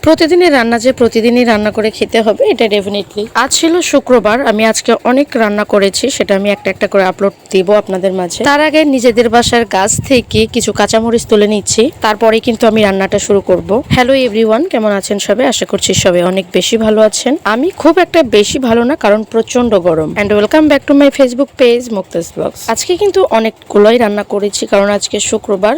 প্রতিদিনের রান্না যে প্রতিদিনই রান্না করে খেতে হবে এটা ডেফিনেটলি। আজ ছিল শুক্রবার, আমি আজকে অনেক রান্না করেছি, সেটা আমি একটা একটা করে আপলোড দিব আপনাদের মাঝে। তার আগে নিজেদের বাসার গাছ থেকে কিছু কাঁচামরিচ তুলে নিচ্ছি, তারপরে কিন্তু আমি রান্নাটা শুরু করব। হ্যালো এভরিওয়ান, কেমন আছেন সবাই? আশা করছি সবাই অনেক বেশি ভালো আছেন। আমি খুব একটা বেশি ভালো না, কারণ প্রচন্ড গরম। And welcome back to my Facebook page Mukta's blogs. আজকে কিন্তু অনেকগুলোই রান্না করেছি, কারণ আজকে শুক্রবার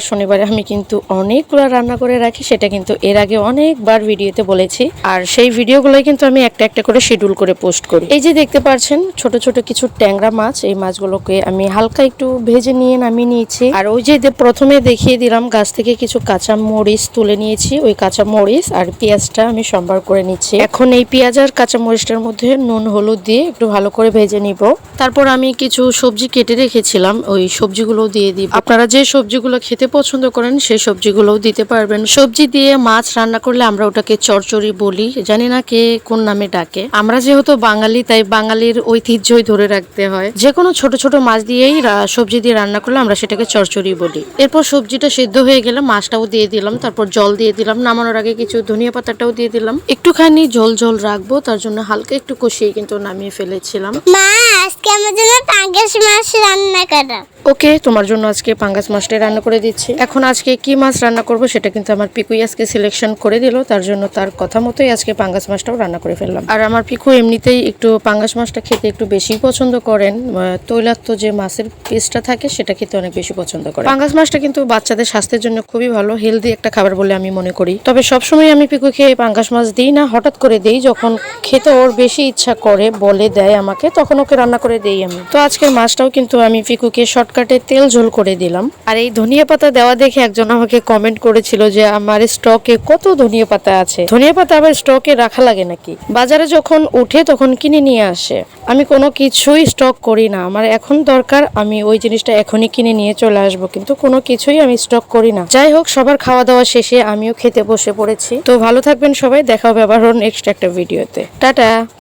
শনিবারে আমি কিন্তু অনেকগুলো রান্না করে রাখি, সেটা কিন্তু এর আগে অনেকবার ভিডিওতে বলেছি। আর সেই ভিডিওগুলোই কিন্তু আমি একটা একটা করে শিডিউল করে পোস্ট করি। এই যে দেখতে পাচ্ছেন ছোট ছোট কিছু ট্যাংরা মাছ, এই মাছগুলোকে আমি হালকা একটু ভেজে নিয়ে নামিয়ে নিয়েছি। আর ওই যে প্রথমে দেখিয়ে দিলাম গাছ থেকে কিছু কাঁচা মরিচ তুলে নিয়েছি, ওই কাঁচা মরিচ আর পেঁয়াজটা আমি সম্বার করে নিচ্ছি। এখন এই পেঁয়াজ আর কাঁচা মরিচটার মধ্যে নুন হলুদ দিয়ে একটু ভালো করে ভেজে নিব। তারপর আমি কিছু সবজি কেটে রেখেছিলাম, ওই সবজিগুলো দিয়ে দিব। আপনারা যে সবজিগুলো খেতে পছন্দ করেন সেই সবজিগুলোও দিতে পারবেন। সবজি দিয়ে মাছ রান্না করলে আমরা ওটাকে চচ্চড়ি বলি, জানি না কে কোন নামে ডাকে। আমরা যেহেতু বাঙালি, তাই বাঙালির ঐতিহ্যই ধরে রাখতে হয়। যে কোনো ছোট ছোট মাছ দিয়েই সবজি দিয়ে রান্না করলে আমরা সেটাকে চচ্চড়ি বলি। এরপর সবজিটা সেদ্ধ হয়ে গেলে মাছটাও দিয়ে দিলাম, তারপর জল দিয়ে দিলাম। নামানোর আগে কিছু ধনিয়া পাতাটাও দিয়ে দিলাম। একটুখানি ঝোল ঝোল রাখবো, তার জন্য হালকা একটু কষিয়ে কিন্তু নামিয়ে ফেলেছিলাম। মা, আজকে আমার জন্য পাঙ্গাস মাছ রান্না করো। ওকে, তোমার জন্য আজকে পাঙ্গাস মাছটাই রান্না করে দিচ্ছি। এখন আজকে কি মাছ রান্না করব সেটা কিন্তু আমার পিকুই আজকে সিলেকশন করে দিল, তার জন্য তার কথা মতোই আজকে পাঙ্গাস মাছটাও রান্না করে ফেললাম। আর আমার পিকু এমনিতেই একটু পাঙ্গাস মাছটা খেতে একটু বেশি পছন্দ করেন, তৈলাক্ত যে মাছের পিসটা থাকে সেটা খেতে অনেক বেশি পছন্দ করে। পাঙ্গাস মাছটা কিন্তু বাচ্চাদের স্বাস্থ্যের জন্য খুবই ভালো, হেলদি একটা খাবার বলে আমি মনে করি। তবে সবসময় আমি পিকুকে পাঙ্গাস মাছ দিই না, হঠাৎ করে দেই, যখন খেতে ওর বেশি ইচ্ছা করে বলে দেয় আমাকে, তখন ওকে রান্না করে দেই আমি। তো আজকের মাছটাও কিন্তু আমি পিকুকে শর্টকাটে তেল ঝোল করে দিলাম। আর এই ধনিয়া পাতা দেওয়া দেখে একজন আমাকে কমেন্ট করেছিল যে আমার স্টকে কত ধনিয়া পাতা আছে। ধনিয়া পাতা আবার স্টকে রাখা লাগে নাকি? বাজারে যখন উঠে তখন কিনে নিয়ে আসে। আমি কোনো কিছুই স্টক করি না, আমার এখন দরকার আমি ওই জিনিসটা এখনই কিনে নিয়ে চলে আসবো, কিন্তু কোনো কিছুই আমি স্টক করি না। যাই হোক, সবার খাওয়া দাওয়া শেষে আমিও খেতে বসে পড়েছি। তো ভালো থাকবেন সবাই, দেখা হবে আবার নেক্সট একটা ভিডিওতে। টাটা।